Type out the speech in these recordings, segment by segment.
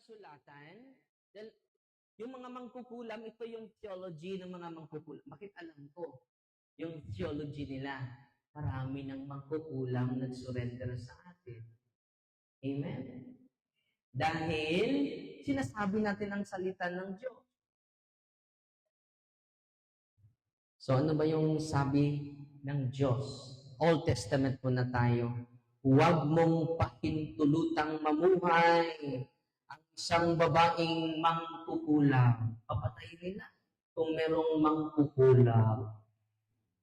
kasulatan. Dahil yung mga mangkukulam, ito yung theology ng mga mangkukulam. Bakit alam ko? Yung theology nila, marami ng mangkukulam nag-surrender sa atin. Amen? Dahil sinasabi natin ang salita ng Diyos. So ano ba yung sabi ng Diyos? Old Testament muna tayo. Huwag mong pahintulutang mamuhay ang isang babaeng mangkukulam. Papatayin nila kung merong mangkukulam.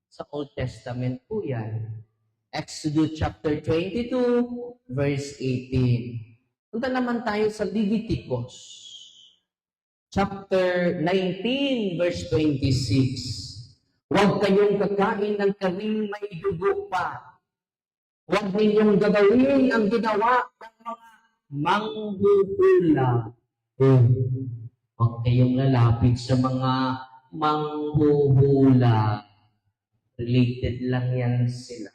Sa Old Testament po yan. Exodus chapter 22, verse 18. Punta naman tayo sa Leviticus. Chapter 19, verse 26. Huwag kayong kakain ng kaning may dugo pa. Huwag ninyong gagawin ang ginawa ng mga manghuhula. Huwag kayong lalapit sa mga manghuhula. Related lang yan sila.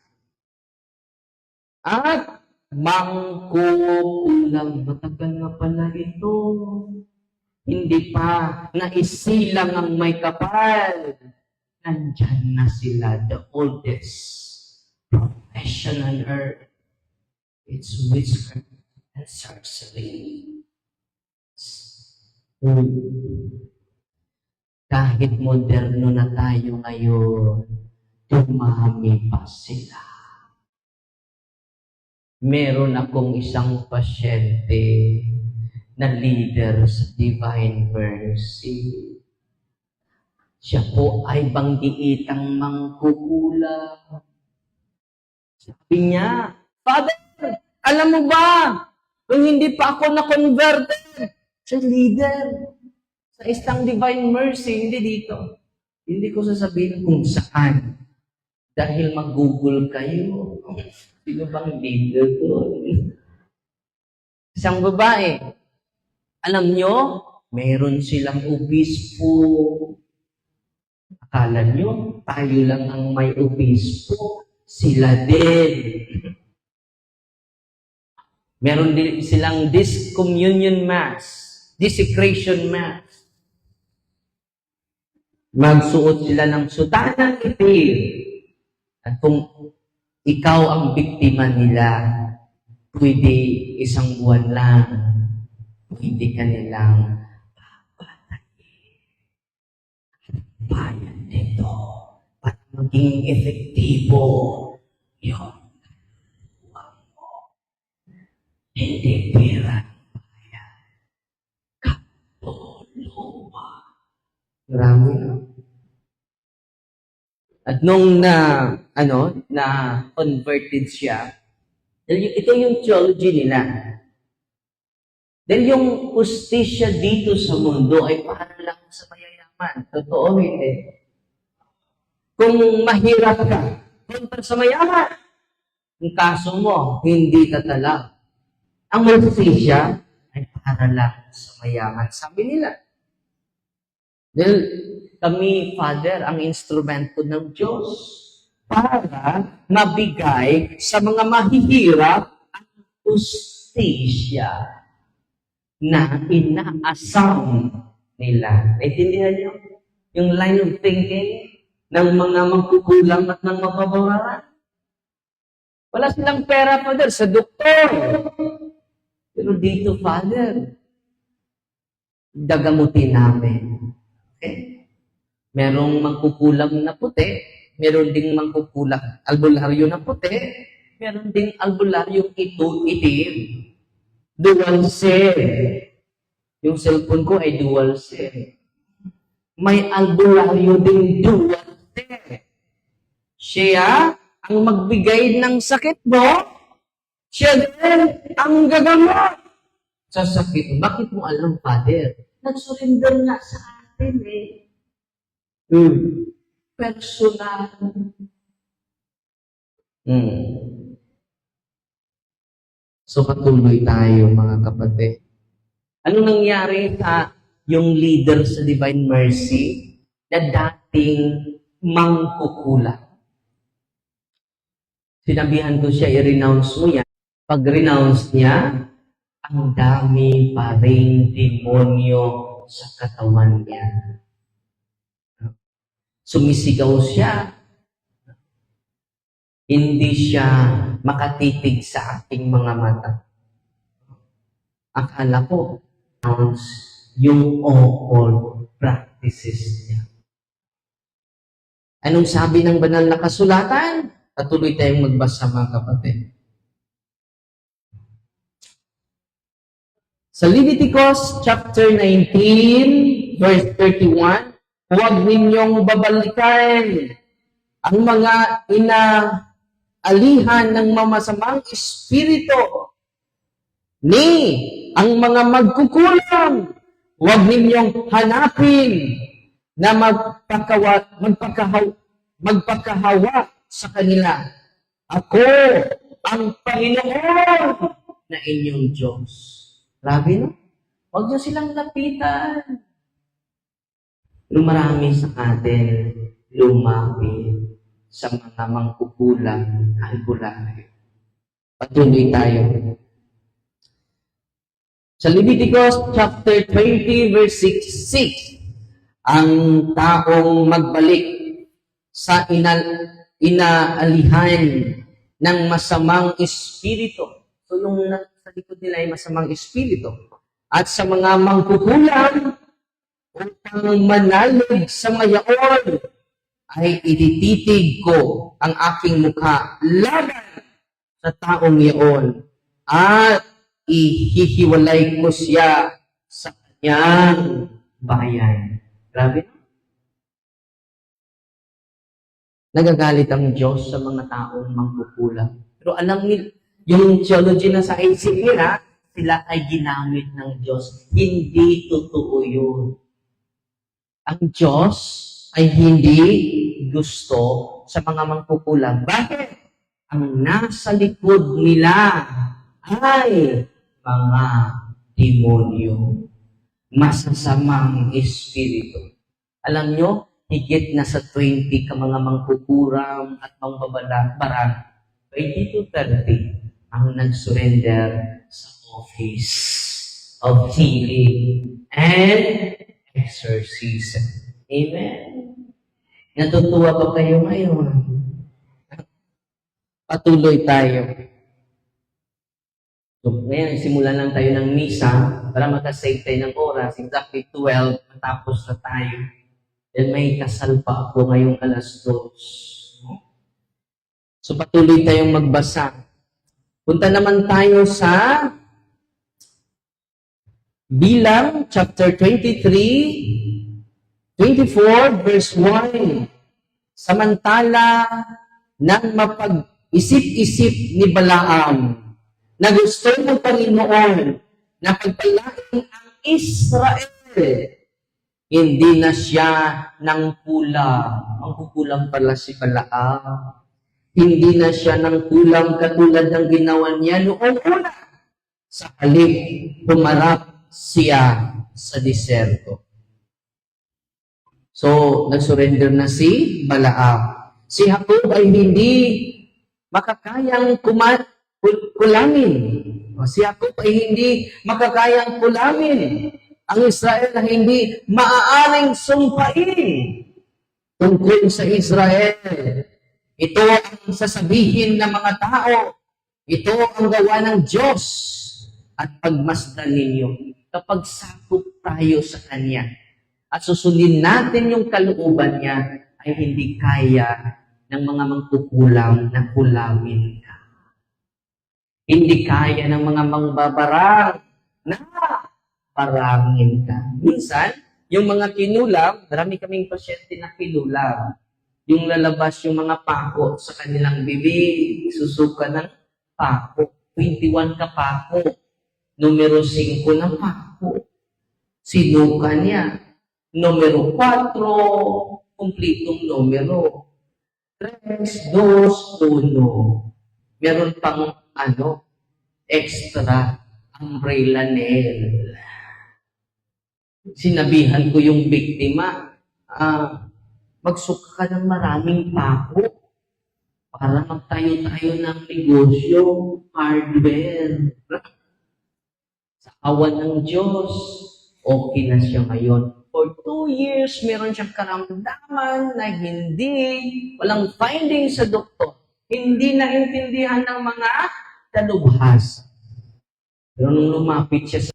At mangkukulam. Matagal na pala ito. Hindi pa naisilang ang may kapal. Nandyan na sila, the oldest profession on earth. It's witchcraft and sorcery. Kahit moderno na tayo ngayon, dumami pa sila. Meron akong isang pasyente na leader sa Divine Mercy. Siya po ay banggiitang mangkukulam. Sabi niya, Father, alam mo ba, kung hindi pa ako na-converted sa leader, sa isang Divine Mercy, hindi dito. Hindi ko sasabihin kung saan. Dahil mag-google kayo. Sino bang leader ko? Isang babae. Alam nyo, meron silang obispo. Akala nyo, tayo lang ang may obispo. Sila din. Meron din silang discommunion mass, desecration mass. Magsuot sila ng sutanang itim. At kung ikaw ang biktima nila, pwede isang buwan lang, pwede ka nilang bayan nito at maging efektibo yun. Hindi pera bayan. Katuluwa. Marami na. At nung na converted siya, ito yung theology nila. Dahil yung justisya dito sa mundo ay para lang sa mayayaman. Totoo, hindi. Kung mahirap ka, punta sa mayaman. Ang kaso mo, hindi ka talag. Ang justisya ay para lang sa mayaman. Sabi nila. Dahil kami, Father, ang instrumento ng Diyos para mabigay sa mga mahihirap ang justisya na inaasam nila. Naintindihan niyo? Yung line of thinking ng mga magkukulang at ng mapabawaran. Wala silang pera, Father, sa doktor. Pero dito, Father, dagamutin namin. Okay? Merong mangkukulang na puti, meron ding mangkukulang albularyo na puti, meron ding albularyo itim. Dual SIM. Yung cellphone ko ay dual SIM. May albularyo ding dual SIM. Siya ang magbigay ng sakit mo, siya din ang gagamot sa sakit. Bakit mo alam, Father? Nag-surrender nga sa atin eh. Personal. So patuloy tayo, mga kapatid. Ano nangyari sa yung leader sa Divine Mercy na dating mangkukulang? Sinabihan ko siya, i-renounce mo yan. Pag renounce niya, ang dami pa ring demonyo sa katawan niya. Sumisigaw siya. Hindi siya makatitig sa ating mga mata. Akala ko, yung all practices niya. Anong sabi ng banal na kasulatan? Patuloy tayong magbasa, mga kapatid. Sa Leviticus chapter 19, verse 31, huwag ninyong babalikan ang mga inaalihan ng mamasamang espiritu ni ang mga magkukulang. Huwag ninyong hanapin na magpakahawa sa kanila. Ako ang Panginoon na inyong Diyos. Grabe, no? Huwag niyo silang lapitan. Marami sa atin lumapit sa mga mangkukulang albulahe. Patuloy tayo. Sa Leviticus chapter 20 verse 6, ang taong magbalik sa inaalihan ng masamang espiritu. So yung sa likod nila ay masamang espiritu. At sa mga mangkukulang upang manalig sa ngayon, ay itititig ko ang aking mukha laban sa taong iyon at ihihiwalay ko siya sa kanyang bayan. Grabe. Nagagalit ang Diyos sa mga taong mangkukulang. Pero alam nila, yung theology na sa isip nila, sila ay ginamit ng Diyos. Hindi totoo yun. Ang Diyos ay hindi gusto sa mga mangkukulang. Bakit? Ang nasa likod nila ay mga demonyo, masasamang espiritu. Alam nyo, higit na sa 20 ka mga mangkukuram at mangbabarang, 20 to 30 ang nag-surrender sa office of healing and exorcism. Amen. Natutuwa ba kayo ngayon? Patuloy tayo. So, ngayon, simulan lang tayo ng misa para makasave tayo ng oras. Exactly 12, matapos na tayo. Then may kasal pa ako ngayong alas 2. So patuloy tayong magbasa. Punta naman tayo sa Bilang chapter 23, 24 verse 1. Samantala nang mapag-isip-isip ni Balaam na gusto ng Panginoon na pagpalain ang Israel, hindi na siya ng kulang. Ang kukulang pala si Balaam. Hindi na siya ng kulang katulad ng ginawa niya noong una. Sa halip, pumarap siya sa diserto. So, nag-surrender na si Balaam. Si Jacob ay hindi makakayang kulamin. Si Jacob ay hindi makakayang kulamin. Ang Israel na hindi maaaring sumpain tungkol sa Israel. Ito ang sasabihin ng mga tao. Ito ang gawa ng Diyos. At pagmasdan ninyo, kapag sakop tayo sa Kanya at susundin natin yung kalooban niya, ay hindi kaya ng mga mangkukulang na kulamin ka. Hindi kaya ng mga mangbabarang na parangin ka. Minsan, yung mga kinulam, marami kaming pasyente na kinulam. Yung lalabas yung mga pako sa kanilang bibig, susuka ng pako. 21 ka pako. Numero 5 na pako. Sinuka niya. Numero 4, kumplitong numero. 3, 2, 1. Meron pang extra umbrella nail. Sinabihan ko yung biktima, magsuka ka ng maraming pako para magtayo-tayo ng negosyo, hardware. awan ng Diyos, okay na siya ngayon. For 2 years, meron siyang karamdaman na walang finding sa doktor. Hindi naintindihan ng mga dalubhas. Pero nung lumapit siya sa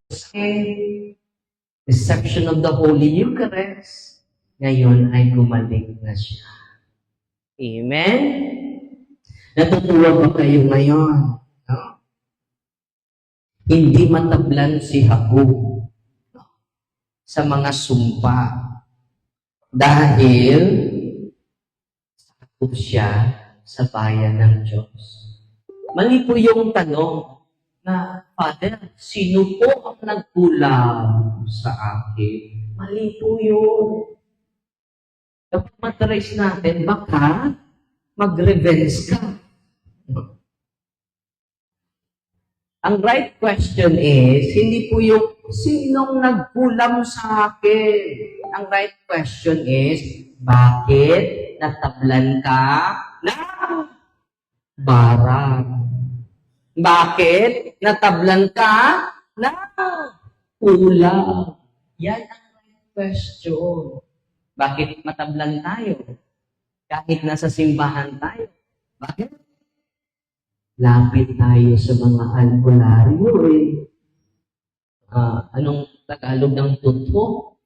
reception of the Holy Eucharist, ngayon ay gumaling na siya. Amen? Natutuwa ba kayo ngayon? No? Hindi matablan si Habakkuk sa mga sumpa dahil sakop siya sa bayan ng Diyos. Mali po yung tanong na, Father, sino po ang nagkulang sa akin? Mali po yun. Kapag matrace natin, baka mag-revenge ka. Ang right question is, hindi po yung sinong nagkulam sa akin. Ang right question is, bakit natablan ka ng barang? Bakit natablan ka ng ulam? Yan ang right question. Bakit matablan tayo? Kahit nasa simbahan tayo. Bakit? Lapit tayo sa mga albularyo eh. Anong Tagalog ng tutho?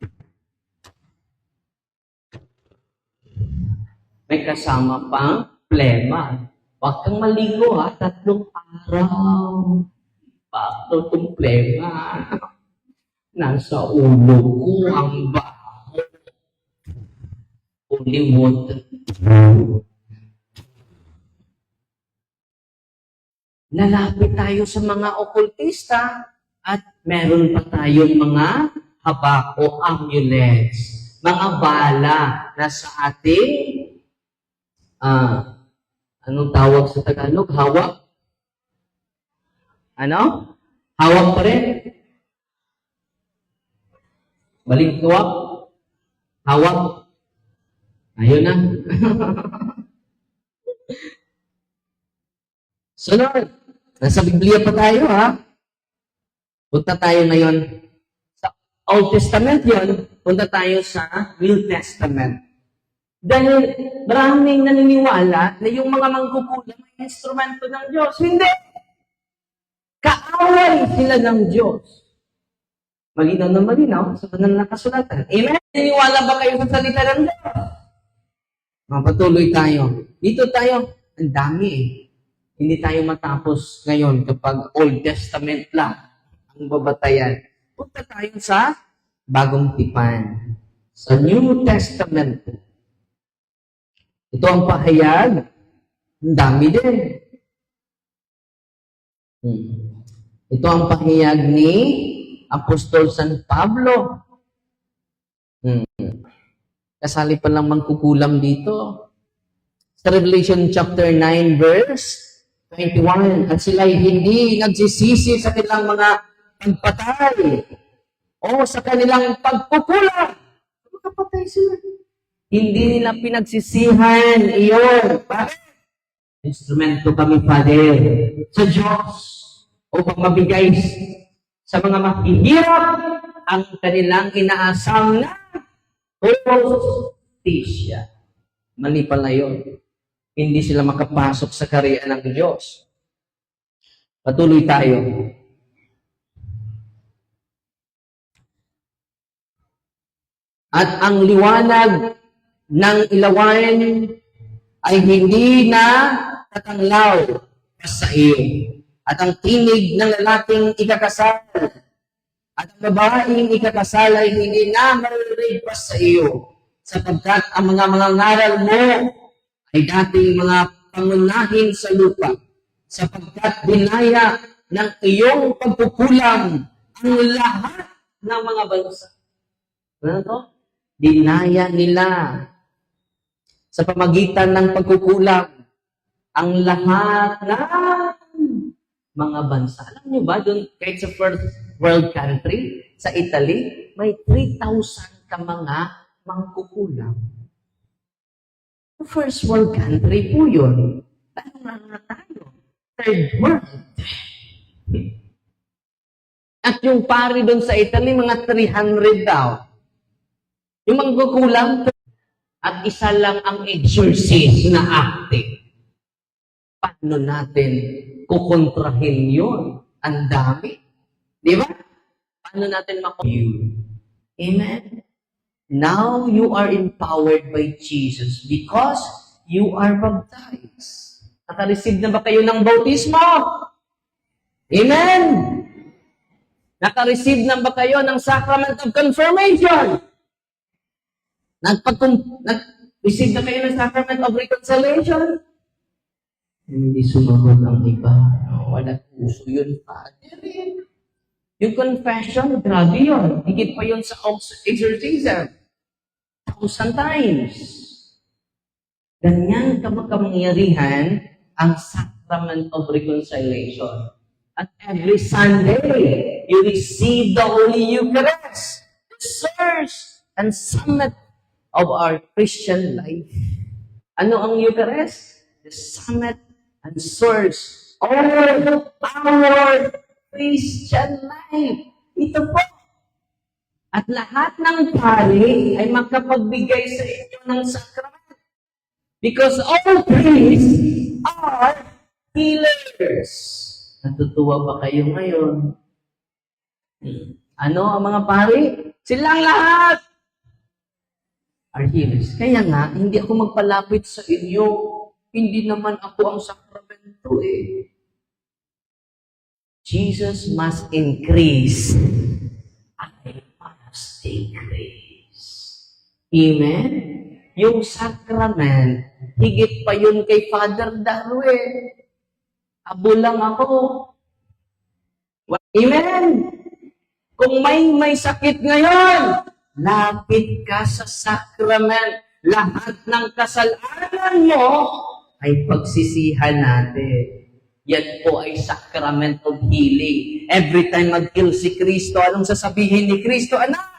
May kasama pang plema. Huwag kang maligo ha, 3 araw. Bakit itong plema? Nasa ulo ko ang baho. Only water. Lalapit tayo sa mga okultista at meron pa tayong mga habako amulets, mga bala na sa ating anong tawag sa Tagalog? Hawak? Ano? Hawak pa rin? Balingtuwak? Hawak? Ayun na. Sunod. Nasa Biblia pa tayo, ha? Punta tayo ngayon sa Old Testament yun. Punta tayo sa New Testament. Dahil maraming naniniwala na yung mga mangkukulam ay instrumento ng Diyos. Hindi! Kaaway sila ng Diyos. Malinaw na malinaw sa banal na kasulatan. Amen? Naniniwala ba kayo sa salita ng Diyos? Mapatuloy tayo. Dito tayo, ang dami eh. Hindi tayo matapos ngayon kapag Old Testament lang ang babatayan. Punta tayo sa Bagong Tipan. Sa New Testament. Ito ang pahayag. Ang dami din. Ito ang pahayag ni Apostol San Pablo. Kasali pa lang mangkukulam dito. Sa Revelation chapter 9 verse 21, at sila'y hindi nagsisisi sa kanilang mga pagpatay o sa kanilang pagkukulang. Makapatay sila. Hindi nila pinagsisihan iyon. Bakit? Instrumento kami, Father, sa Diyos upang mabigay sa mga mahihirap ang kanilang inaasam na justisya. Mali pala yun. Hindi sila makapasok sa kaharian ng Diyos. Patuloy tayo. At ang liwanag ng ilawan ay hindi na tatanglaw sa iyo. At ang tinig ng lalaking ikakasal at ang babaeng ikakasal ay hindi na maririnig pa sa iyo. Sapagkat ang mga ngaral mo ay dating mga pangunahin sa lupa, sapagkat dinaya ng iyong pagkukulang ang lahat ng mga bansa. Ano to? Dinaya nila sa pamagitan ng pagkukulang ang lahat ng mga bansa. Alam niyo ba, doon kahit sa first world country, sa Italy, may 3,000 ka mga mangkukulam. First world country po yun. Ano na tayo? Third world. At yung pari doon sa Italy, mga 300 daw. Yung mga kukulang, at isa lang ang exorcist na acting. Paano natin kukontrahin yun? Ang dami. Di ba? Paano natin you? Amen? Now you are empowered by Jesus because you are baptized. Naka-receive na ba kayo ng bautismo? Amen? Naka-receive na ba kayo ng sacrament of confirmation? Nag-receive na kayo ng sacrament of reconciliation? Hindi sumagot ang iba. Wala puso yun, Father. Yung confession, grabe yun. Higit pa yun sa exorcism. 1,000 times. Ganyan kamangyarihan ang sacrament of reconciliation. At every Sunday, you receive the Holy Eucharist, the source and summit of our Christian life. Ano ang Eucharist? The summit and source of our Christian life. Ito po. At lahat ng pari ay makapagbigay sa inyo ng sakrament. Because all priests are healers. Natutuwa ba kayo ngayon? Ano ang mga pari? Silang lahat are healers. Kaya nga, hindi ako magpalapit sa inyo. Hindi naman ako ang sakramento eh. Jesus must increase. I must decrease. Amen? Yung sacrament, higit pa yun kay Father Darwin. Abo lang ako. Amen? Kung may sakit ngayon, lapit ka sa sacrament. Lahat ng kasalanan mo ay pagsisihan natin. Yan po ay sacrament of healing. Every time mag-heal si Kristo, anong sasabihin ni Kristo? Anak,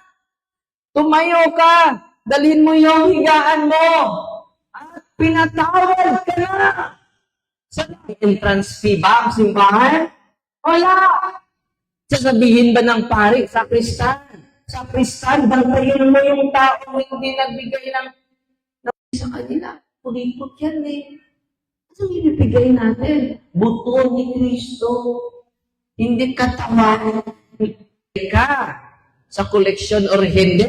tumayo ka. Dalhin mo yung higaan mo. At pinatawad ka na. Sa entrance fee ba ang simbahan? Wala. Sasabihin ba ng pari, sakristan, bantayin mo yung tao hindi nagbigay ng sa kanila. Pulipot yan eh. Ano ibibigay natin? Buto ni Kristo. Hindi katawan. Ka sa koleksyon or hindi.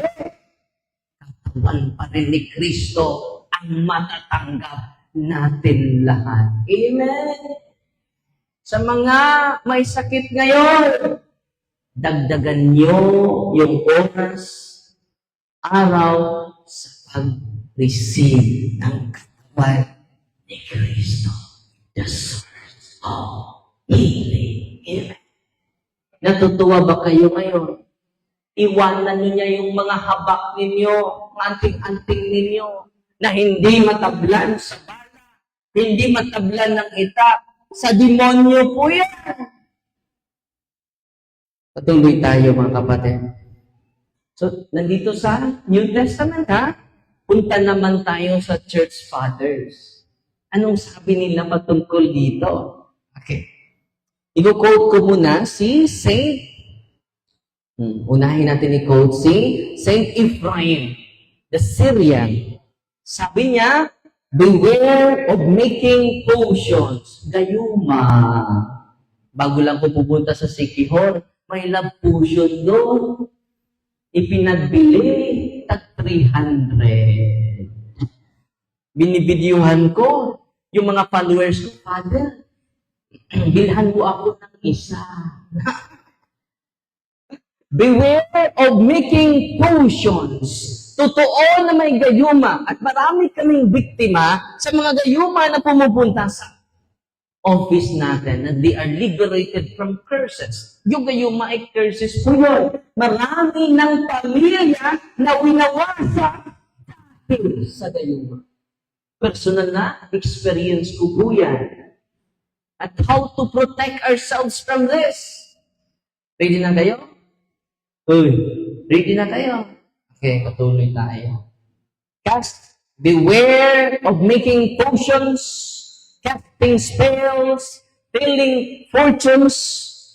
Katawan pa rin ni Kristo ang matatanggap natin lahat. Amen. Sa mga may sakit ngayon, dagdagan nyo yung oras, araw sa pag-receive ng katawan ni Kristo, the source of healing. Amen. Natutuwa ba kayo ngayon? Iwanan niya yung mga habak ninyo, anting-anting ninyo, na hindi matablan sa bala, hindi matablan ng itak. Sa demonyo po yan. Patuloy tayo mga kapatid. So, nandito sa New Testament, ha? Punta naman tayo sa Church Fathers. Anong sabi nila patungkol dito? Okay. I-quote ko muna si unahin natin i-quote si Saint Ephraim, the Syrian. Sabi niya, beware of making potions. Gayuma. Bago lang ko pupunta sa Sikihor, may love potion doon. Ipinagbili, tag 300. Binibidyuhan ko, yung mga followers ko, Father, bilhan mo ako ng isa. Beware of making potions. Totoo na may gayuma at marami kaming biktima sa mga gayuma na pumupunta sa office natin na they are liberated from curses. Yung gayuma ay curses po yun. Marami ng pamilya na winawasa dahil sa gayuma. Personal na experience ko po yan. At how to protect ourselves from this. Ready na kayo? Ready na kayo? Okay, patuloy tayo. Beware of making potions, casting spells, telling fortunes,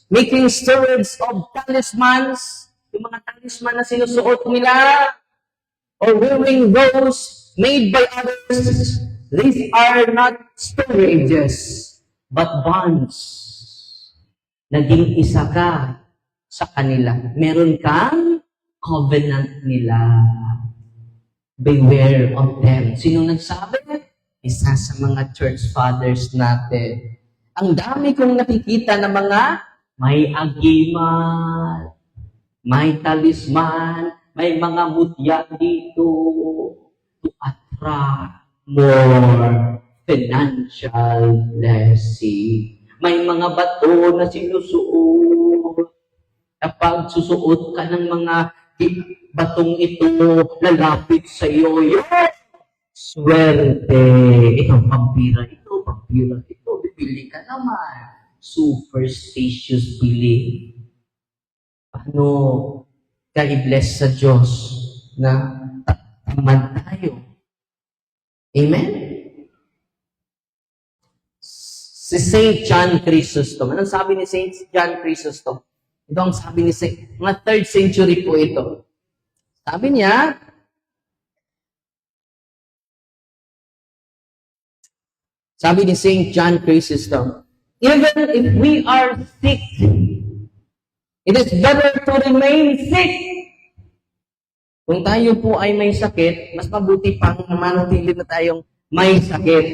making stewards of talismans, yung mga talisman na sinusuot nila, or wearing those made by others. These are not storages, but bonds. Naging isa ka sa kanila. Meron kang covenant nila. Beware of them. Sino nagsabi? Isa sa mga church fathers natin. Ang dami kong nakikita na mga may agiman, may talisman, may mga mutya dito to attract more financial blessing. May mga bato na sinusuot. Kapag susuot ka ng mga batong ito, lalapit sa iyo, swerte. Ito, pampira ito, bibili ka naman. Superstitious belief. Paano ka i-bless sa Diyos na tamad tayo? Amen? Si St. John Chrysostom. Anong sabi ni St. John Chrysostom? Ito ang sabi ni St. Mga 3rd century po ito. Sabi niya, sabi ni St. John Chrysostom, even if we are sick, it is better to remain sick. Kung tayo po ay may sakit, mas mabuti pang manatili na tayong may sakit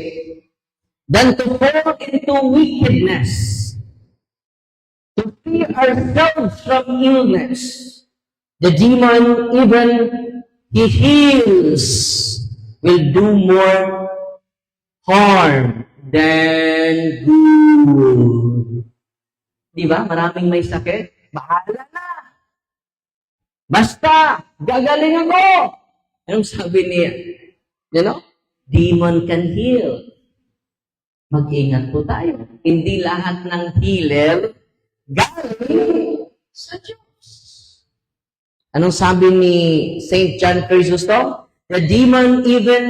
than to fall into wickedness. To free ourselves from illness. The demon, even he heals, will do more harm than good. Di ba? Maraming may sakit. Bahala na. Basta, gagaling ako. Anong sabi niya? You know? Demon can heal. Mag-ingat po tayo. Hindi lahat ng healer galing sa Diyos. Anong sabi ni St. John Chrysostom? The demon, even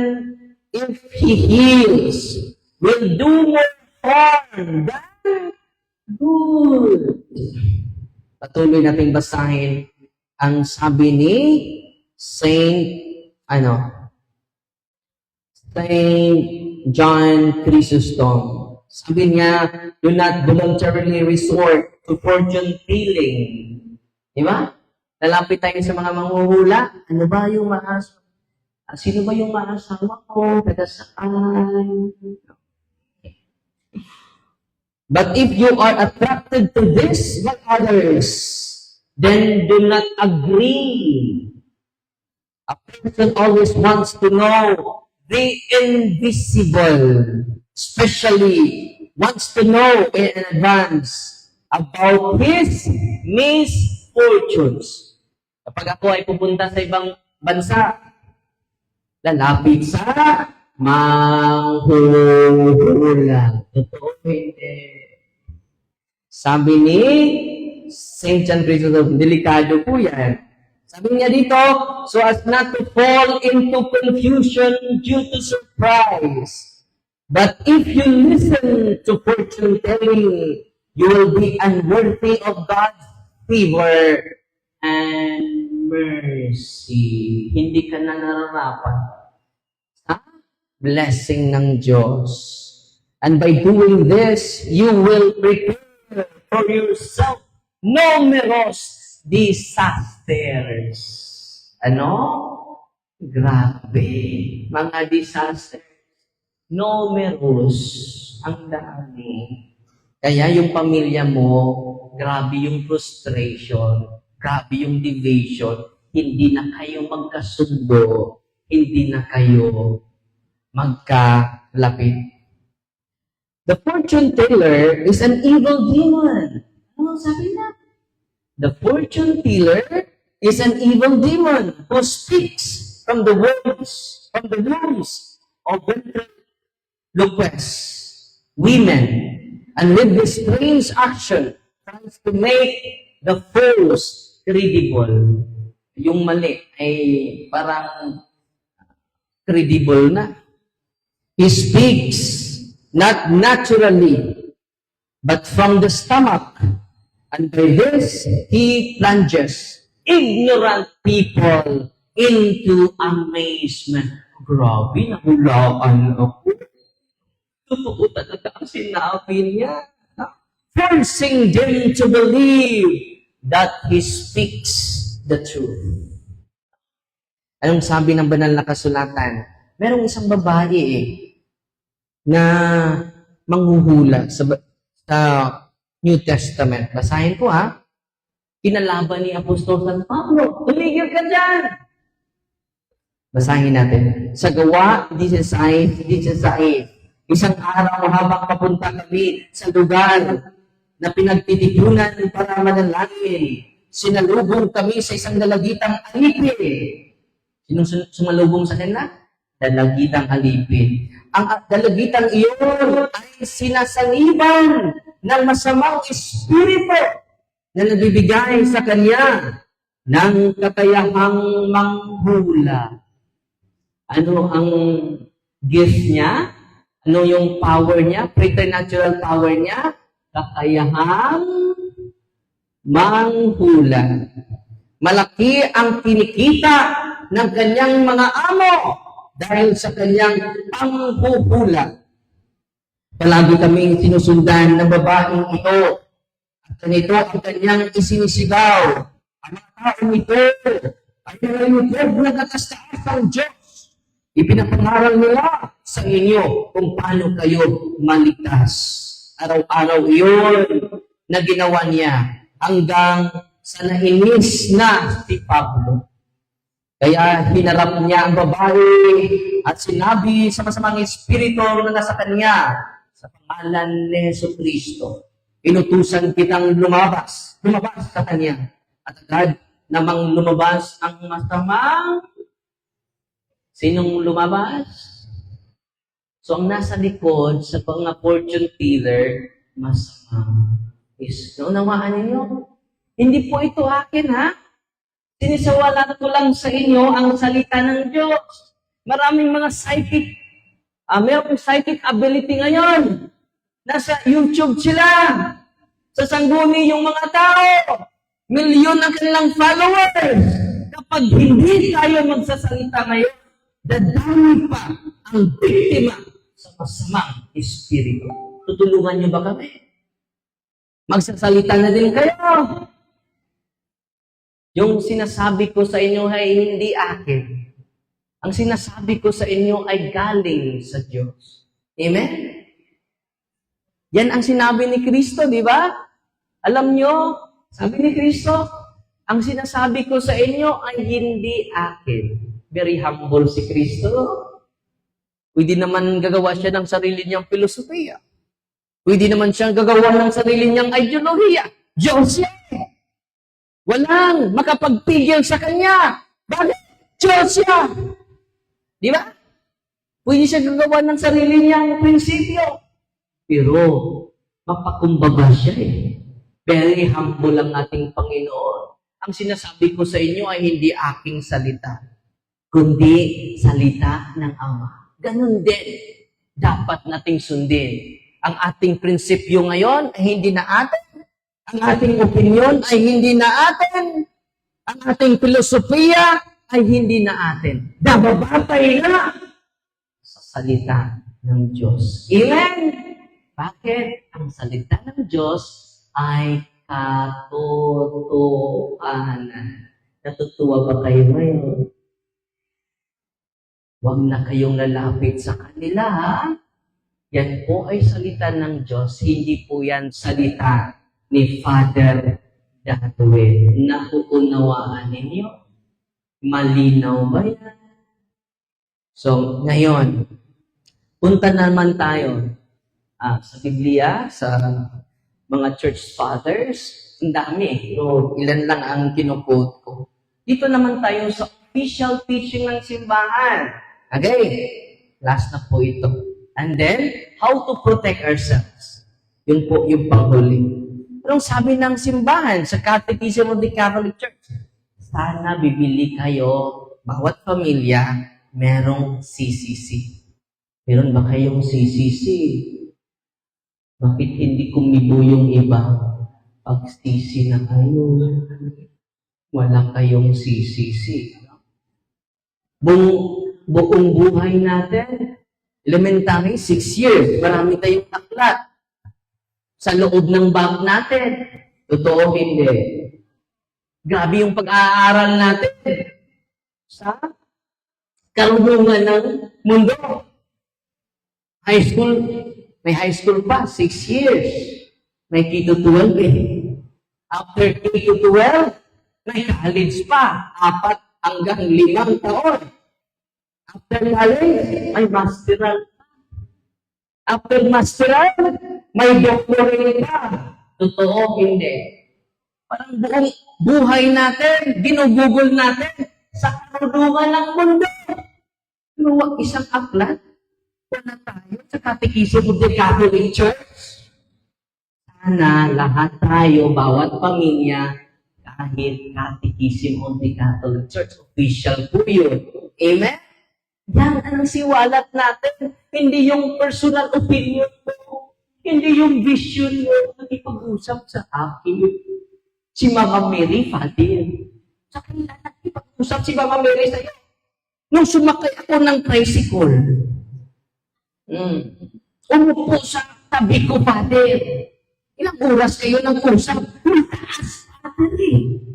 if he heals, will do more harm than good. Patuloy nating basahin ang sabi ni Saint John Chrysostom. Sabi niya, do not voluntarily resort to fortune telling. Di ba? Lalapit tayo sa mga manghuhula. Ano ba yung sino ba yung maasawa ko? Taga saan? But if you are attracted to this by others, then do not agree. A person always wants to know the invisible, especially wants to know in advance about his misfortunes. Kapag ako ay pupunta sa ibang bansa, lalapit sa manghuhula. Totoo hindi. Sabi ni St. John Chrysostom, delikado po yan. Sabi niya dito, so as not to fall into confusion due to surprise. But if you listen to fortune telling, you will be unworthy of God's favor and mercy. Hindi ka na nararapat sa blessing ng Diyos. And by doing this, you will prepare for yourself numerous disasters. Ano? Grabe. Mga disasters. Numerous. Ang dami. Kaya yung pamilya mo, grabe yung frustration, grabe yung division, hindi na kayo magkasundo, hindi na kayo magkalapit. The fortune teller is an evil demon. Ano sabi na? The fortune teller is an evil demon who speaks from the wombs of ventriloquists, women, and with this strange action, tries to make the false credible. Yung mali ay parang credible na. He speaks not naturally, but from the stomach, And by this, he plunges ignorant people into amazement. Grabe, nahulaan ako. Totoo talaga ang sinabi niya. Forcing them to believe that he speaks the truth. Anong sabi ng banal na kasulatan? Merong isang babae na manghuhula sa New Testament. Basahin ko ha. Kinalaban ni Apostol San Pablo. Tumigil ka dyan! Basahin natin. Sa Gawa 16, isang araw habang papunta kami sa lugar na pinagtitipunan para manalangin, sinalubong kami sa isang dalagitang alipin. Sinong sumalubong sa kanila? Dalagitang alipin. Ang dalagitang iyon ay sinasangiban ng masamang espiritu na nagbibigay sa kanya ng kakayahang manghula. Ano ang gift niya? Ano yung power niya? Preternatural power niya? Kakayahang manghula. Malaki ang kinikita ng kanyang mga amo dahil sa kanyang panghuhula. Palagi kaming sinusundan ng babaeng ito. At ganito ang kanyang isinisigaw. Ang mga taong ito ay nalulutog na natastaas ng Diyos. Ipinapangaral nila sa inyo kung paano kayo maligtas. Araw-araw iyon na ginawa niya hanggang sa nainis na si Pablo. Kaya hinarap niya ang babae at sinabi sa masamang espiritu na nasa kanya, sa pangalan ni Jesucristo, inutusan kitang lumabas sa kanya. At agad namang lumabas ang masamang. Sinong lumabas? So, ang nasa likod sa mga fortune teller, masama. Is, naunawaan ninyo? Hindi po ito akin, ha? Sinisawalan ko lang sa inyo ang salita ng Diyos. Maraming mga psychic, mayroong psychic ability ngayon. Nasa YouTube sila. Sa sangguni yung mga tao. Milyon ang kanilang followers. Kapag hindi tayo magsasalita ngayon, dadami pa ang biktima sa masamang espiritu. Tutulungan niyo ba kami? Magsasalita na din kayo. Yung sinasabi ko sa inyo ay hindi akin. Ang sinasabi ko sa inyo ay galing sa Diyos. Amen? Yan ang sinabi ni Kristo, di ba? Alam nyo, sabi ni Kristo, ang sinasabi ko sa inyo ay hindi akin. Very humble si Kristo. Pwede naman gagawa siya ng sarili niyang filosofiya. Pwede naman siyang gagawa ng sarili niyang ideolohiya. Diyos siya. Walang makapagpigil sa kanya. Bakit? Diyos siya. Di ba? Pwede siya gagawa ng sarili niyang prinsipyo. Pero, mapakumbaba siya eh. Very humble ang ating Panginoon. Ang sinasabi ko sa inyo ay hindi aking salita, kundi salita ng Ama. Ganun din, dapat nating sundin. Ang ating prinsipyo ngayon ay hindi na atin. Ang ating opinion ay hindi na atin. Ang ating filosofiya ay hindi na atin. Nababatay na sa salita ng Diyos. Amen? Bakit? Ang salita ng Diyos ay katotohanan. Natutuwa ba kayo ngayon? Huwag na kayong lalapit sa kanila, ha? Yan po ay salita ng Diyos. Hindi po yan salita ni Father Datwe. Nauunawaan ninyo? Malinaw ba yan? So, ngayon, punta naman tayo sa Biblia, sa mga church fathers. Ang dami. So, ilan lang ang kinuquote ko. Dito naman tayo sa official teaching ng simbahan. Okay, last na po ito. And then, how to protect ourselves. Yun po yung panghuli. Anong sabi ng simbahan sa Catechism of the Catholic Church? Sana bibili kayo, bawat pamilya, merong CCC. Meron ba kayong CCC? Bakit hindi kumibo yung iba? Pagsisi na kayo. Wala kayong sisisi. Buong buhay natin, elementary, 6 years, marami tayong aklat sa loob ng bag natin. Totoo, hindi. Grabe yung pag-aaral natin sa karunungan ng mundo. High school, may high school pa, 6 years. May K to 12 eh. After K to 12, may college pa, 4 hanggang 5 taon. After college, may masteral. After masteral, may doctorate pa. Totoo, hindi. Parang buong buhay natin, ginugugol natin sa karunungan ng mundo. Pero isang aklat, wala tayo sa Catechism of the Catholic Church. Sana lahat tayo, bawat pamilya, kahit Catechism of the Catholic Church, official po yun. Amen? Yan ang siwalat natin. Hindi yung personal opinion mo. Hindi yung vision mo. Nakipag-usap sa akin. Si Mama Mary, Father. Sa kanila nakipag-usap si Mama Mary sa'yo. Nung sumakay ako ng tricycle, umupo sa tabi ko, Father. Ilang oras kayo nag-usap? Mataas, Father eh.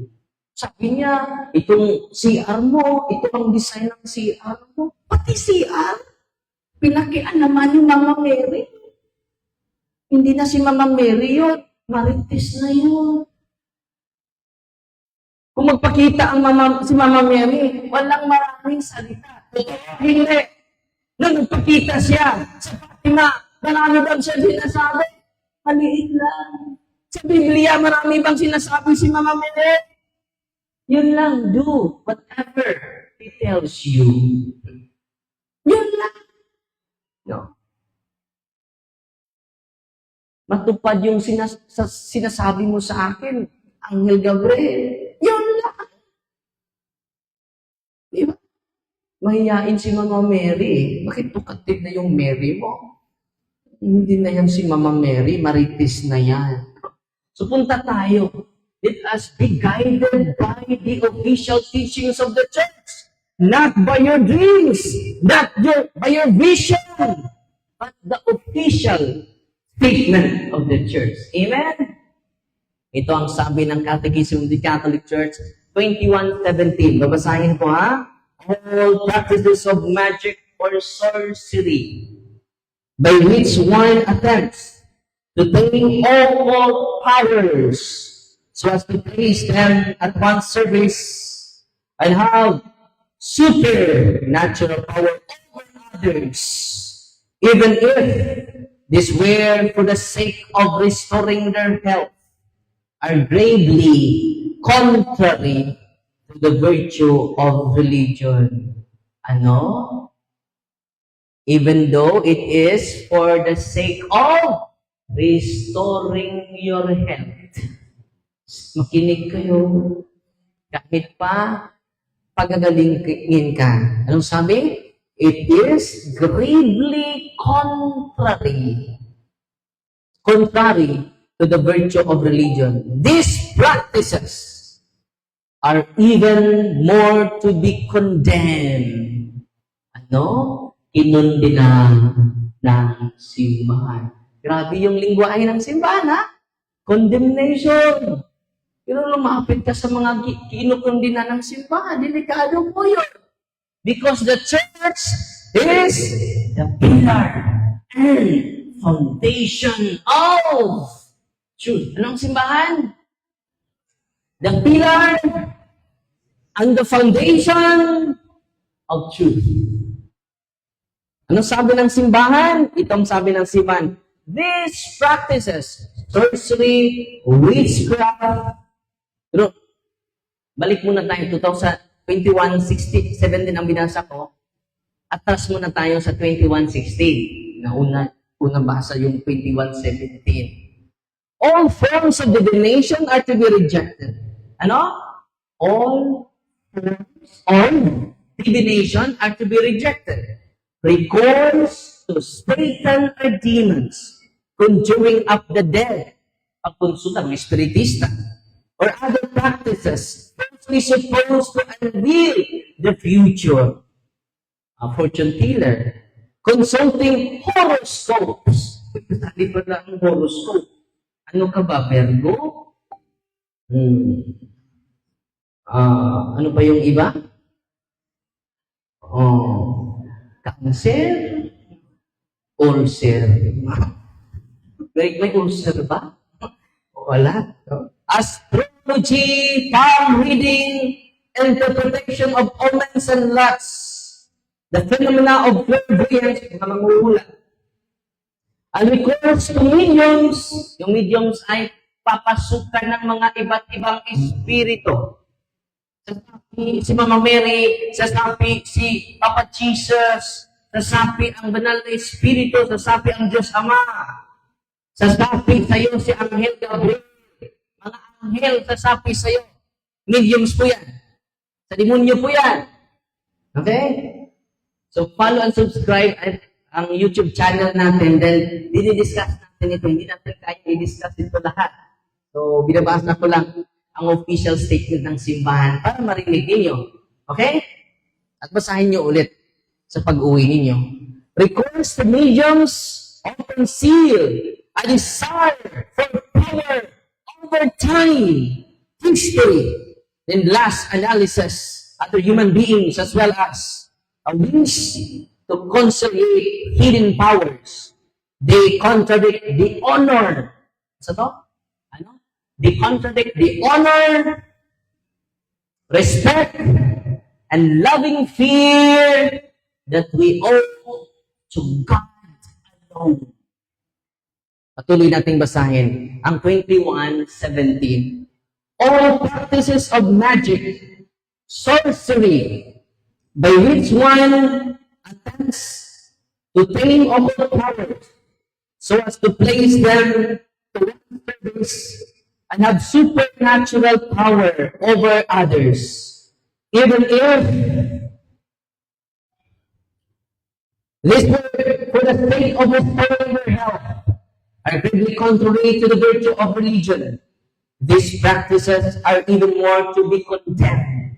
Sabi niya, itong CR mo, ito ang design ng CR mo. Pati CR, pinakian naman ni Mama Mary. Hindi na si Mama Mary yun, Marites na yun. Kung magpakita ang si Mama Mary, walang maraming salita. Hindi. Nung magpakita siya sa Fatima, marami bang siya sinasabi? Maliit lang. Sa Biblia, marami bang sinasabi si Mama Mary? Yun lang, do whatever he tells you. Yun lang. No. Matupad yung sinasabi mo sa akin, Angel Gabriel. Yun lang. Di ba? Mahiyain si Mama Mary. Bakit tukatin na yung Mary mo? Hindi na yan si Mama Mary, Marites na yan. So punta tayo. Let us be guided by the official teachings of the church. Not by your dreams, not by your vision, but the official statement of the church. Amen? Ito ang sabi ng Catechism of the Catholic Church, 21:17. Babasahin ko ha. All practices of magic or sorcery, by which one attempts to attain all powers, so as to place them at one's service and have supernatural power over others, even if this were for the sake of restoring their health, are gravely contrary to the virtue of religion. Ano? Even though it is for the sake of restoring your health. Makinig kayo. Kahit pa pagagalingin ka. Anong sabi? It is gravely contrary to the virtue of religion. These practices are even more to be condemned. Ano? Kinundinan ng simbahan. Grabe yung lingwahe ng simbahan, ha? Condemnation. Pero lumapit ka sa mga kinukundina ng simbahan, delikado po yun. Because the church is the pillar and foundation of truth. Anong simbahan? The pillar and the foundation of truth. Anong sabi ng simbahan? Itong sabi ng simbahan. These practices, sorcery, witchcraft. Pero, balik muna tayo, 21:17 ang binasa ko. Atras muna tayo sa 21:16. Na unang basa yung 21:17. All forms of divination are to be rejected. Ano? All forms of divination are to be rejected. Recourse to Satan or demons, conjuring up the dead, pagkonsulta ng espiritista, or other practices falsely supposed to unveil the future. A fortune teller, consulting horoscopes. Sabi pa na ang horoscope. Ano ka ba, Virgo? Ano pa yung iba? Cancer? Ulcer. May ulcer ba? Wala. Astrology, palm reading, interpretation of omens and lots. The phenomena of clairvoyance, mga manguhula. And recourse to mediums, yung mediums ay papasukan ng mga iba't ibang espiritu. Sasapi si Mama Mary, sasapi si Papa Jesus, sasapi ang banal na espiritu, sasapi ang Diyos Ama, sasapi sa iyo si Anghel Gabriel, mga anghel sasapi sa iyo. Mediums po yan. Sa demonyo po yan. Okay? So, follow and subscribe ang YouTube channel natin. Then, dinidiscuss natin ito. Hindi natin kaya i-discuss ito lahat. So, binabasa ko lang ang official statement ng simbahan para marinig ninyo. Okay? At basahin nyo ulit sa pag-uwi ninyo. Recourse to mediums often seal a desire for power over time, history, and last analysis other human beings as well as a wish to conciliate hidden powers. They contradict the honor. Sa to? Ano? They contradict the honor, respect, and loving fear that we owe to God alone. Patuloy nating basahin ang 21:17. All practices of magic, sorcery, by which one attempts to tame occult powers so as to place them to one's service and have supernatural power over others, even if this were for the sake of restoring their health, are greatly contrary to the virtue of religion. These practices are even more to be condemned.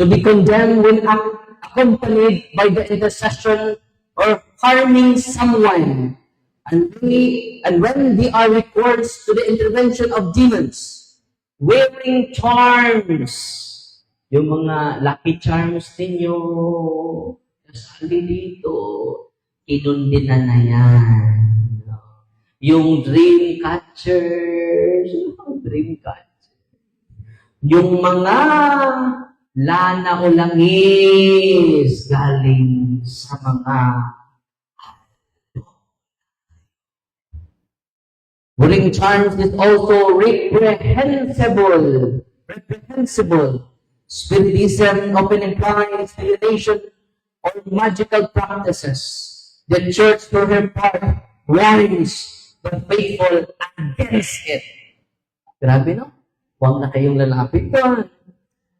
To be condemned when accompanied by the intercession or harming someone, and when they are recourse to the intervention of demons, wearing charms, yung mga lucky charms ninyo, sabi dito, kinundin na yan. Yung dream catchers, yung mga lana o langis galing sa mga wearing charms is also reprehensible. Spiritism often implies divination or magical practices. The church, for her part, warns the faithful against it. Grabe, no? Huwag na kayong lalapit doon.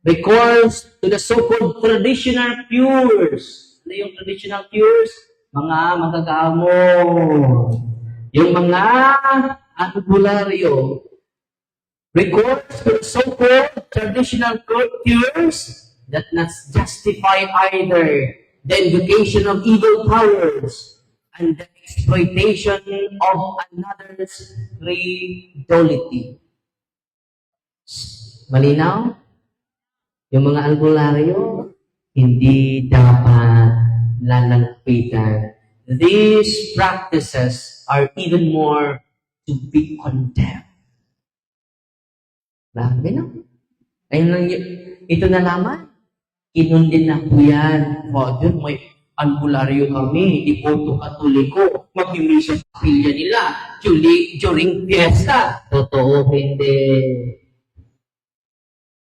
Recourse to the so-called traditional cures. Ano yung traditional cures? Mga magagamot. Yung mga albularyo. Recourse to the so-called traditional cures that not justify either the invocation of evil powers and the exploitation of another's credulity. Malinaw? Yung mga albularyo, hindi dapat lalapitan. These practices are even more to be condemned. Grabe, no? Ito na naman. Kinundin na po yan. Father, may albularyo kami, Devoto Katoliko, magmimisa sa pilya nila during fiesta. Totoo, hindi.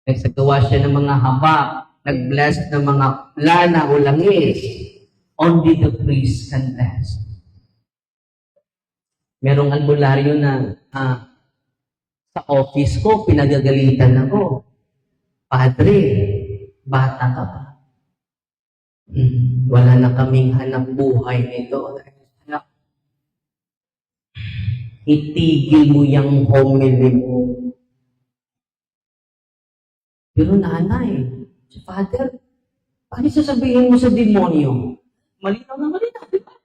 Nagsagawa siya ng mga habak, nag-bless ng mga lana o langis. Only the priest can bless. Merong albularyo na sa office ko, pinagagalitan ako. Padre, bata ka pa. Wala na kaming hanap buhay nito. itigil mo yung homily mo. Pero nanay, si Father, paano sasabihin mo sa demonyo? Malinaw na malinaw, di ba?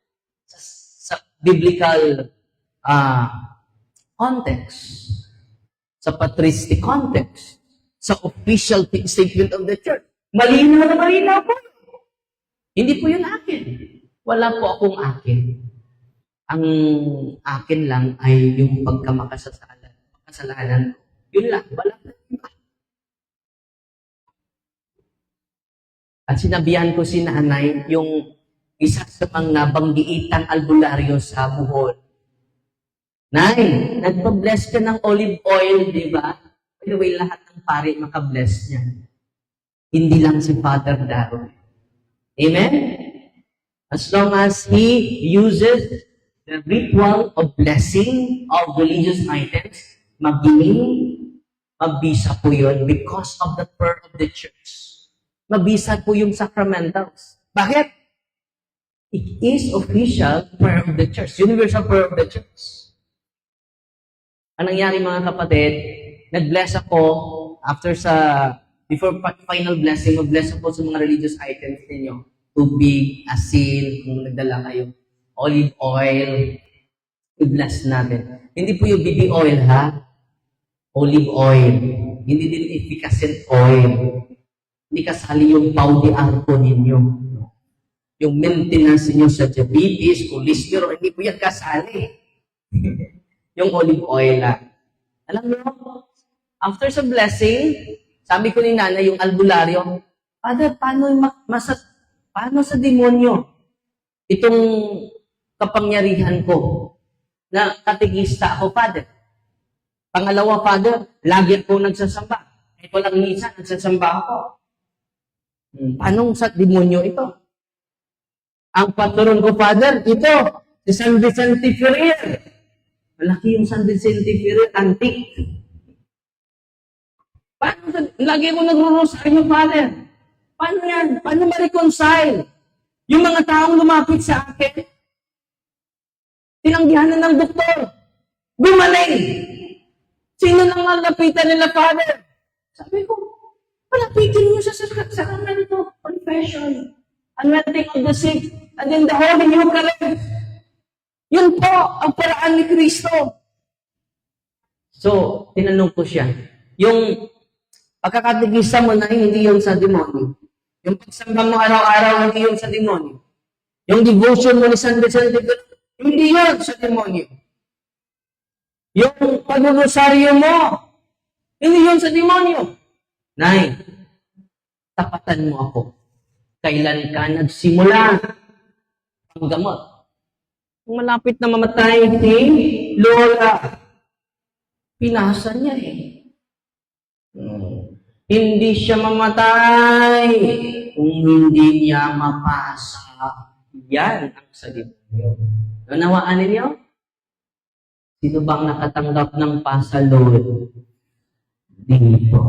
Sa biblical context, sa patristic context, sa official statement of the church. Malinaw na malinaw po. Hindi po yun akin. Wala po akong akin. Ang akin lang ay yung kasalanan. Yun lang, wala na. At sinabihan ko si nanay yung isa sa mga nabanggiitang albularyo sa Bohol. Nay, nagpa-bless ka ng olive oil, di ba? By the way, lahat ng pari makabless niya. Hindi lang si Father Darwin. Amen? As long as he uses the ritual of blessing of religious items, mabisa po yun because of the prayer of the church. Mabisa po yung sacramentals. Bakit? It is official prayer of the church. Universal prayer of the church. Ang nangyari mga kapatid, nag-bless ako before final blessing, mag-bless ako sa mga religious items ninyo. Tubig, asin, kung nagdala kayo, olive oil, i-bless natin. Hindi po yung BB oil, ha? Olive oil. Hindi din efficacent oil. Hindi kasali yung pau de arco ninyo. Yung maintenance niyo sa diabetes, cholesterol, hindi po yan kasali. Yung olive oil lang. Alam mo, after sa blessing, sabi ko ni nanay yung albularyo, Father, paano sa demonyo itong kapangyarihan ko na katigista ako, Father? Pangalawa, Father, lagi ako nagsasamba. Ito lang minsan, nagsasamba ako. Paano sa demonyo ito? Ang patron ko, Father, ito, si San Vicente Ferrer. Malaki yung San Vicente Ferrer, antique. Lagi ko nagro-rosaryo, Father. Paano yan? Paano ma-reconcile? Yung mga taong lumapit sa akin, tinanggihan na ng doktor. Gumaling! Sino nang malapitan nila, Father? Sabi ko, palapitin niyo sa sakramento, confession, anointing of the sick, and then the Holy Eucharist. Yun po ang paraan ni Kristo. So, tinanong ko siya, yung pagkakatigisa mo na hindi yun sa demonyo. Yung pagsamba mo araw-araw, hindi yun sa demonyo. Yung devotion mo ni San Vicente, hindi yun sa demonyo. Yung pag-rosaryo mo, hindi yun sa demonyo. Nay, tapatan mo ako. Kailan ka nagsimula ang gamot? Kung malapit na mamatay si Lola, pinasa niya Hindi siya mamatay kung hindi niya mapasa. Yan ang sa demonyo. Nanawaan ninyo? Sino bang nakatanggap ng pasalod? Dito.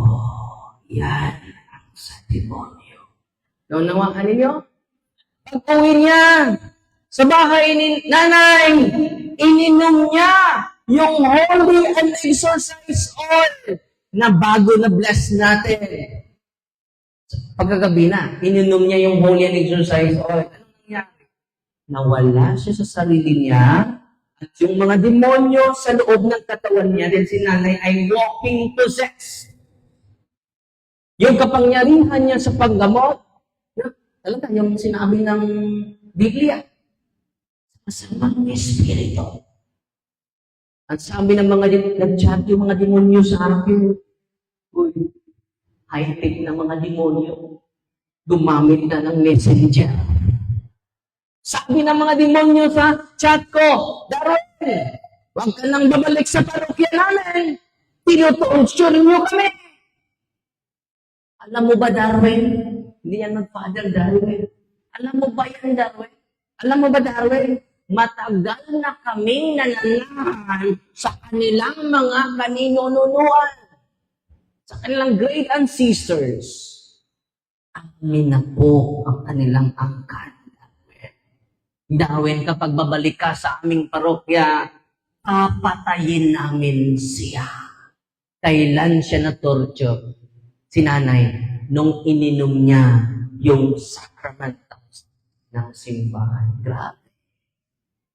Yan ang sa demonyo. Nanawaan ninyo? Pag-uwi niya sa bahay ni nanay, ininom niya yung holy and exorcise oil na bago na bless natin. Pagkagabi na, ininom niya yung holy and exorcise oil. Anong nangyari? Nawala siya sa sarili niya at yung mga demonyo sa loob ng katawan niya din si nanay ay walking possessed. Yung kapangyarihan niya sa paggamot, talaga yung sinabi ng Biblia, masamang espiritu. At sabi ng mga nag-chat yung mga demonyo sa akin, uy, high-tech na mga demonyo, gumamit na ng messenger. Sabi ng mga demonyo sa chat ko, Darwin, huwag ka nang babalik sa parokya namin. Tinutunsyon niyo kami. Alam mo ba, Darwin? Hindi yan mag-Father Darwin. Alam mo ba yan, Darwin? Alam mo ba, Darwin? Matagal na kaming nananahan sa kanilang mga kaninunuan, sa kanilang great ancestors. Amin na po ang kanilang angkan. Darwin, kapag babalik ka sa aming parokya, papatayin namin siya. Kailan siya na-torture? Si nanay, nung ininom niya yung sacramentals ng simbahan. Grabe.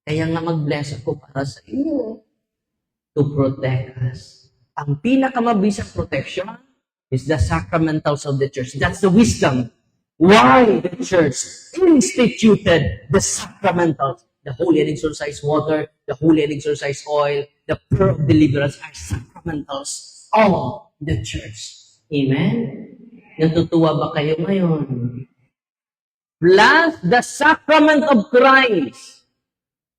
Kaya nga mag-bless ako para sa inyo to protect us. Ang pinakamabisang protection is the sacramentals of the church. That's the wisdom. Why the church instituted the sacramentals, the holy and exorcised water, the holy and exorcised oil, the prayer of deliverance are sacramentals of the church. Amen? Natutuwa ba kayo ngayon? Plus the sacrament of Christ.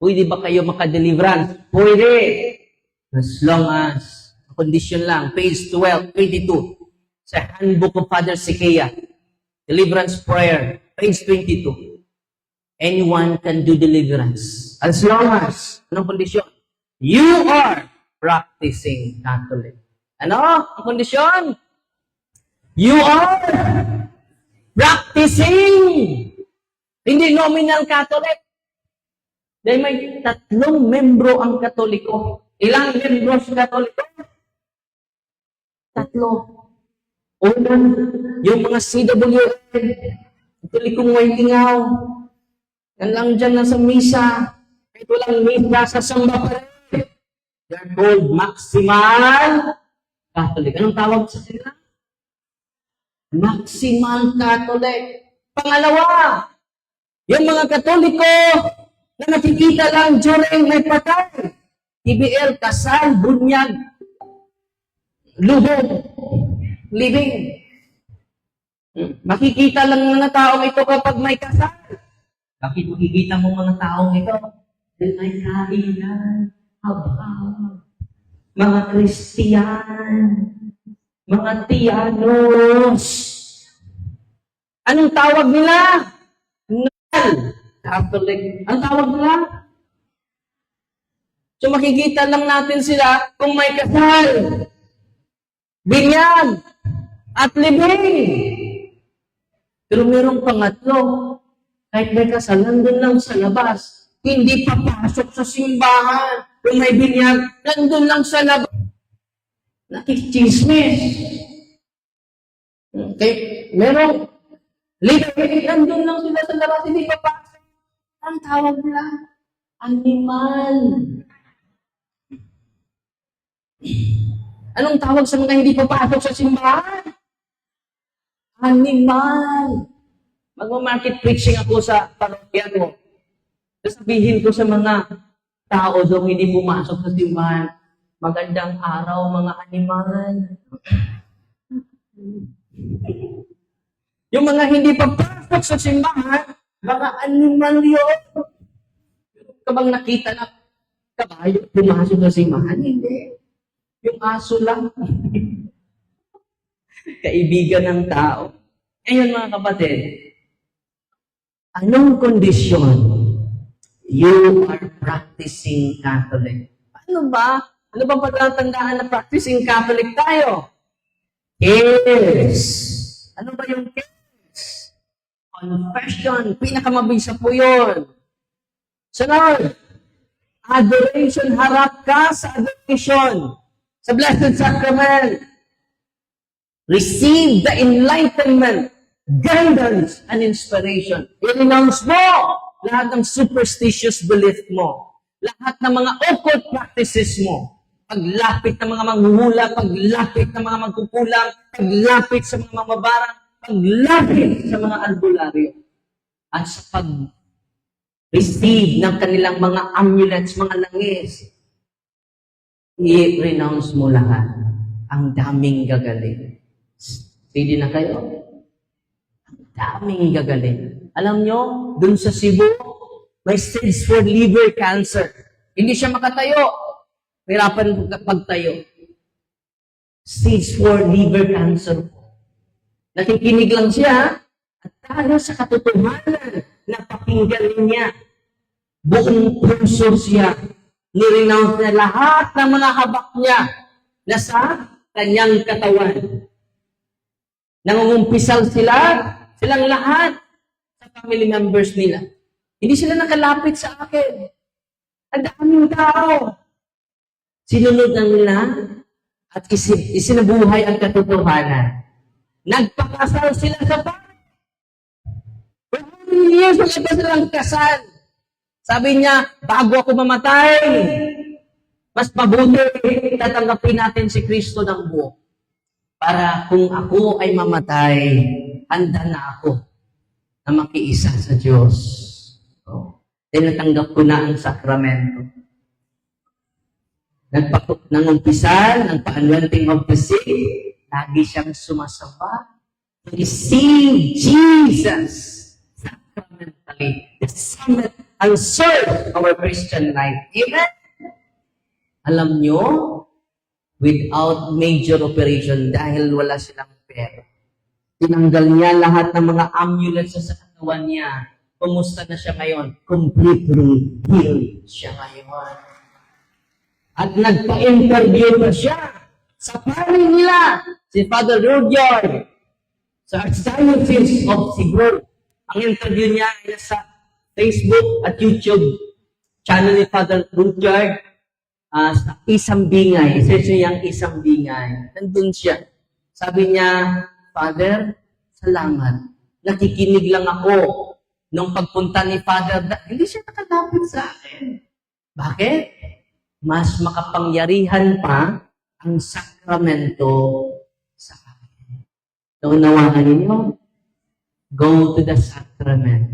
Pwede ba kayo makadeliverance? Pwede. As long as, condition lang, page 12, 22, sa Handbook of Father Sikea, Deliverance Prayer, page 22. Anyone can do deliverance. As long as, anong kondisyon? You are practicing Catholic. Ano? Ang kondisyon? You are practicing. Hindi nominal Catholic. Dahil may 3 membro ang Katoliko. Ilang membro sa Katoliko? 3. Una, yung mga CWN, Katolikong Waitingaw, yan lang dyan nasa misa. Kahit walang misa sa samba pa rin. They're called Maximal Catholic. Anong tawag sa sila? Maximal Catholic. Pangalawa, yung mga Katoliko na nakikita lang during may patay. TBL, kasal, bunyag, lubog, living. Makikita lang ng mga taong ito kapag may kasal. Bakit makikita mo mga taong ito? Dahil may kainan, habang, mga Kristiyan, mga Tiyanos. Anong tawag nila? Catholic. Ang tawag nila? So makikita lang natin sila kung may kasal, binyag, at libing. Pero merong pangatlo, kahit may kasal, nandun lang sa labas. Hindi papasok sa simbahan. Kung may binyag, nandun lang sa labas. Nakikichismis. Okay, merong libing, nandun lang sila sa labas, hindi papasok. Ang tawag nila, animal. Anong tawag sa mga hindi papasok sa simbahan? Animal. Magma-market preaching ako sa parokya ko. Sasabihin ko sa mga tao doon hindi pumasok sa simbahan, magandang araw mga animal. Yung mga hindi papasok sa simbahan, mga animal yun. Kapag nakita na kabayo pumasok sa simbahan, hindi. Yung aso lang. Kaibigan ng tao. Ngayon mga kapatid, anong kondisyon? You are practicing Catholic. Ano ba? Ano ba patatandaan na practicing Catholic tayo? Yes. Ano ba yung yes? Confession. Pinakamabisa po yun. Sunod. Adoration. Harap ka sa adoration. Sa Blessed Sacrament, receive the enlightenment, guidance, and inspiration. I-renounce mo lahat ng superstitious belief mo. Lahat ng mga occult practices mo. Paglapit ng mga manghuhula, paglapit ng mga magkukulang, paglapit sa mga mamabarang, paglapit sa mga albularyo. At sa pag-receive ng kanilang mga amulets, mga langis, i-renounce mo lahat. Ang daming gagaling. Ready na kayo? Ang daming gagaling. Alam nyo, dun sa Cebu, may stage 4 liver cancer. Hindi siya makatayo. Hirapan pagtayo. Stage 4 liver cancer. Nakikinig lang siya at dahil sa katotohanan na pakinggan niya, buong puso siya nirenounce na lahat ng mga habak niya na sa kanyang katawan. Nangungumpisal silang lahat sa family members nila. Hindi sila nakalapit sa akin. Ang daming tao. Sinunod na nila at isinabuhay ang katotohanan. Nagpakasal sila sa bahay. For 100 years, wala pa silang kasal. Sabi niya, bago ako mamatay, mas mabuti tatanggapin natin si Kristo ng buo. Para kung ako ay mamatay, handa na ako na makiisa sa Diyos. So, tinatanggap ko na ang sakramento. Nangumpisan ng pa-anointing of the sick, lagi siyang sumasamba. Receive Jesus sacramentally. The summit and source of our Christian life. Amen? Alam nyo, without major operation, dahil wala silang pera, tinanggal niya lahat ng mga amulets sa katawan niya. Kumusta na siya ngayon? Completely healed siya ngayon. At nagpa-interview pa siya sa pari nila, si Father Rudyard, sa Archdiocese of Cebu. Ang interview niya ay sa Facebook at YouTube channel ni Father Rudyard sa Isang Bingay. Isa siyang Isang Bingay. Nandun siya. Sabi niya, Father, salamat. Nakikinig lang ako nung pagpunta ni Father. Hindi siya nakalapit sa akin. Bakit? Mas makapangyarihan pa ang sakramento sa akin. Naunawaan ninyo? Go to the sacrament.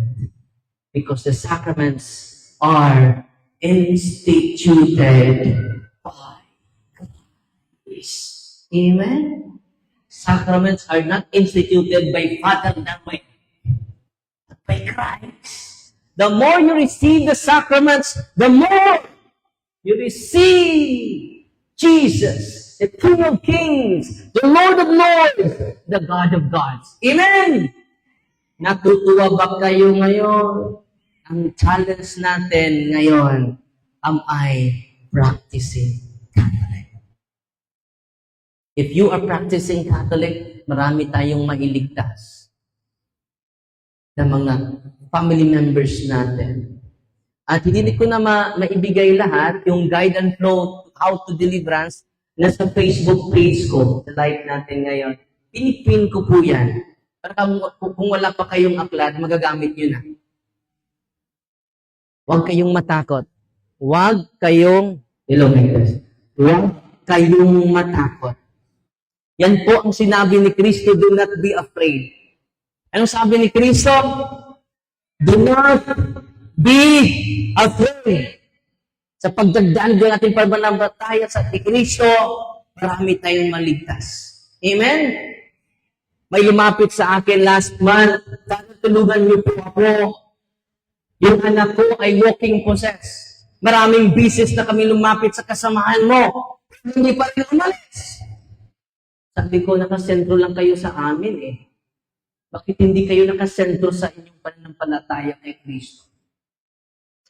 Because the sacraments are instituted by Christ. Amen? Sacraments are not instituted by Father David, but by Christ. The more you receive the sacraments, the more you receive Jesus, the King of Kings, the Lord of Lords, the God of Gods. Amen! Natutuwa ba kayo ngayon? Ang challenge natin ngayon, am I practicing Catholic? If you are practicing Catholic, marami tayong mailigtas na mga family members natin. At hindi ko na maibigay lahat, yung guide and flow, how to deliverance, nasa Facebook page ko, sa live natin ngayon. Pinipin ko po yan. Para kung wala pa kayong aklat, magagamit nyo na. Huwag kayong matakot. Huwag kayong, huwag kayong matakot. Yan po ang sinabi ni Kristo, do not be afraid. Anong sabi ni Kristo? Do not be afraid. Sa pagdagdaan doon natin pananampalataya sa Kristo, marami tayong maligtas. Amen? May lumapit sa akin last month, tulungan niyo po ako. Yung anak ko ay walking possessed. Maraming bisis na kami lumapit sa kasamahan mo. Hindi pa rin umalis. Sabi ko, nakasentro lang kayo sa amin eh. Bakit hindi kayo nakasentro sa inyong pananampalataya kay Kristo?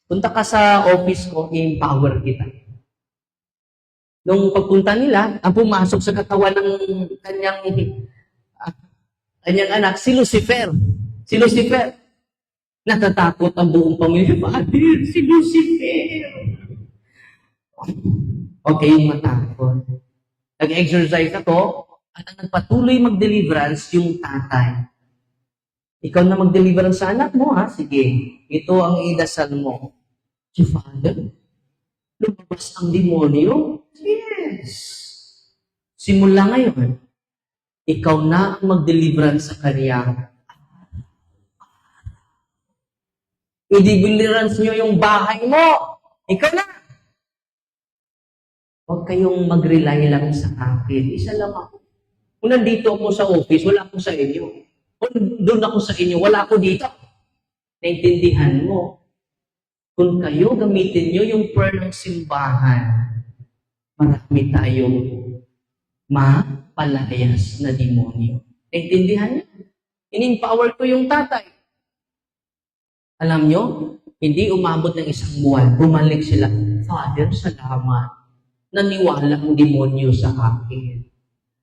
Punta ka sa office ko, i-empower kita. Nung pagpunta nila, ang pumasok sa katawan ng kanyang anak, si Lucifer. Si Lucifer. Natatakot ang buong pamilya. Father, si Lucifer. Okay, matakot. Nag-exercise ako, at ang nagpatuloy mag-deliverance, yung tatay. Ikaw na mag-deliverance sa anak mo, ha? Sige, ito ang idasal mo. Si Father, lumabas ang demonyo? Yes. Simula ngayon, ikaw na ang mag-deliverance sa kanya. I-deliverance nyo yung bahay mo. Ikaw na. Huwag kayong mag-rely lang sa akin. Isa lang ako. Kung nandito ako sa office, wala ako sa inyo. Kung doon ako sa inyo, wala ako dito. Naintindihan mo. Kung kayo gamitin nyo yung prayer ng simbahan, marami tayong mapalayas na demonyo. Naintindihan nyo? In-empower ko yung tatay. Alam nyo, hindi umabot ng isang buwan. Bumalik sila. Father, salamat. Naniwala ang demonyo sa akin.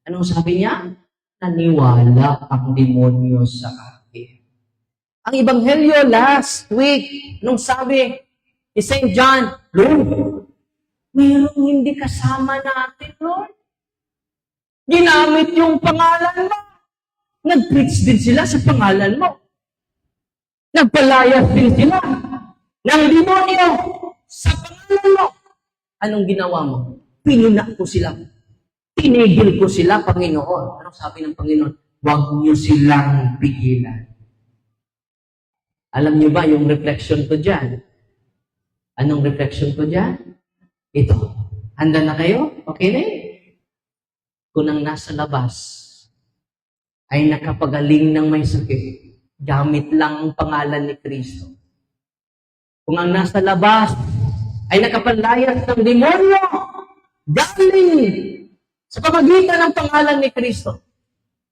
Anong sabi niya? Naniwala ang demonyo sa akin. Ang Ebanghelyo last week, nung sabi ni St. John, Lord, mayroong hindi kasama natin, Lord. Ginamit yung pangalan mo. Nag-preach din sila sa pangalan mo. Nagpalayas din sila ng demonyo sa pangalan mo. Anong ginawa mo? Pinuna ko sila. Tinigil ko sila, Panginoon. Anong sabi ng Panginoon? Huwag niyo silang pigilan. Alam niyo ba yung reflection ko dyan? Anong reflection ko dyan? Ito. Handa na kayo? Okay na eh. Kung ang nasa labas ay nakapagaling ng may sakit, gamit lang ang pangalan ni Kristo. Kung ang nasa labas ay nakapalayas ng demonyo, galing sa pamagitan ng pangalan ni Kristo,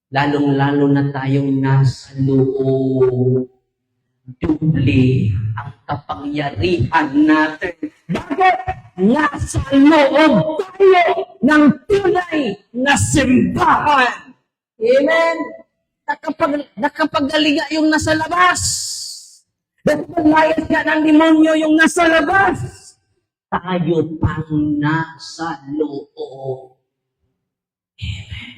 lalong-lalo na tayong nasa loob, dubli ang kapangyarihan natin. Bakit? Nasa loob tayo ng tunay na simbahan. Amen? Nakapagalinga yung nasa labas. Nakapalayas nga ng demonyo yung nasa labas. Tayo pang nasa loob. Amen.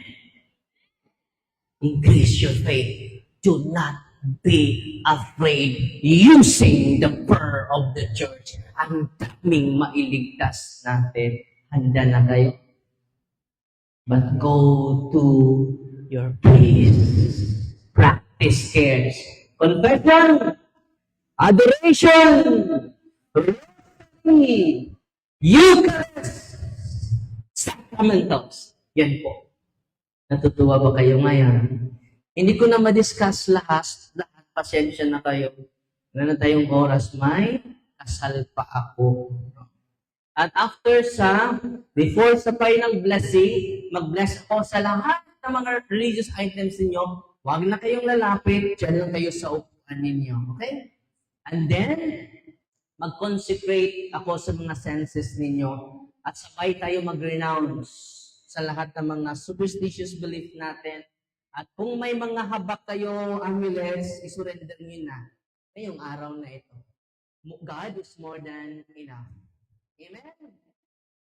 Increase your faith. Do not be afraid using the prayer of the church. Ang daming mailigtas natin. Handa na kayo? But go to your place. Practice cares. Confession, adoration, rosary, Eucharist, sacramentals. Yan po. Natutuwa ba kayo ngayon? Hindi ko na ma-discuss lahat. Pasensya na kayo. Wala na tayong oras. May kasal pa ako. At before sa final blessing, mag-bless ako sa lahat ng mga religious items ninyo. Huwag na kayong lalapit. Diyan lang kayo sa upuan ninyo. Okay? And then, mag-consecrate ako sa mga senses ninyo. At sabay tayo mag-renounce sa lahat ng mga superstitious belief natin. At kung may mga habak kayo, amulets, isurrender nyo na ngayong araw na ito. God is more than enough. Amen?